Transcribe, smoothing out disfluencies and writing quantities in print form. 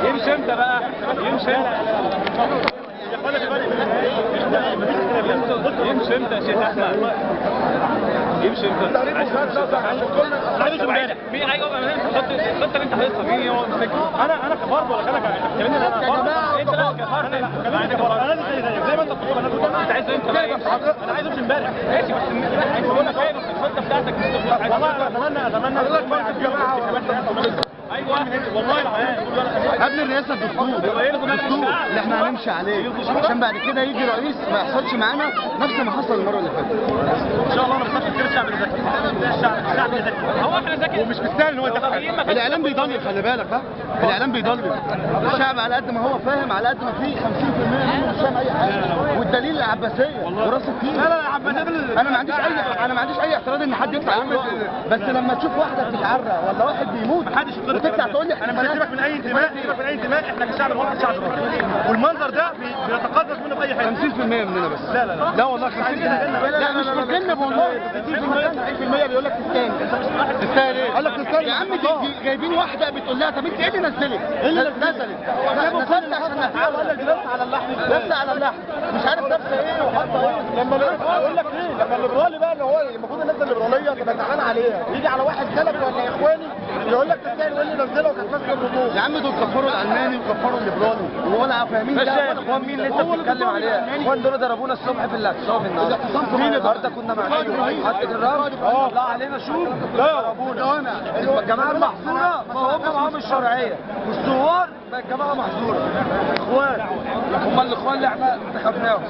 يمشي امتى بقى؟ يمشي يمشي امتى يا شيخ احمد؟ يمشي امتى؟ عايز امبارح مين؟ ايوه الخطه اللي انت حاططها مين يوم مسكها؟ انا كفرت ولا كانك بتكلمني انا كفرت؟ انت لا كفرت انا زي ما انت بتقول انت عايز انت انا عايز امشي امبارح ماشي بس انت بقول لك ايه الخطه بتاعتك والله اتمنى ايوه والله قبل الرئاسه الدستور اللي احنا هنمشي عليه عشان بعد كده يجي رئيس ما يحصلش معانا نفس ما حصل المره اللي فاتت. ان شاء الله انا بخاف كتير الشعب ذكي الشعب ذكي هو احنا ذكي ومش مستاهل ان هو يدخل. الاعلام بيضلل خلي بالك ها الاعلام بيضلل الشعب على قد ما هو فاهم على قد ما فيه 50% منه مش فاهم اي حاجه والدليل العباسيه وراس التين. لا العباسيه انا ما عنديش اي اعتراض ان حد يطلع يقول بس لما تشوف واحده بتتعرى ولا واحد بيموت محدش وتطلع تقول لي انا مش سيبك من اي انتماء سيبك من اي انتماء احنا كشعب الوطني شعب راجل والمنظر ده بيتقدس منه في اي حته 50% مننا بس. لا والله 50% لا مش بتجنب والله 90% بيقول لك تستاهل تستاهل ايه؟ قال لك تستاهل يا عم دي جايبين واحده بتقول لها طب انت ايه اللي نزلت؟ ايه اللي نزلت؟ نزلت عشان نتعود على اللحم لابسه على اللحم مش عارف لابسه ايه وحاطه ايه. لما اقول لك ايه لما الليبرالي بقى اللي هو المفروض الناس الليبراليه تبقى تعبانه عليها يجي على واحد سلفي ولا اخواني يقول لك تستاهل ويقول لي نزله وكانت ماسكه الرجوع. يا عم دول كفروا العلماني وكفروا الليبرالي ولا فاهمين ده. اخوان مين اللي انت بتتكلم عليها؟ اخوان دول ضربونا الصبح في الاعتصام النهارده كنا مع حد الرمل لا علينا شوف ضربونا الجماعه المحظوره فهم معاهم الشرعيه والثوار بقى الجماعه محظوره اخوان هم الاخوان اللي احنا انتخبناهم.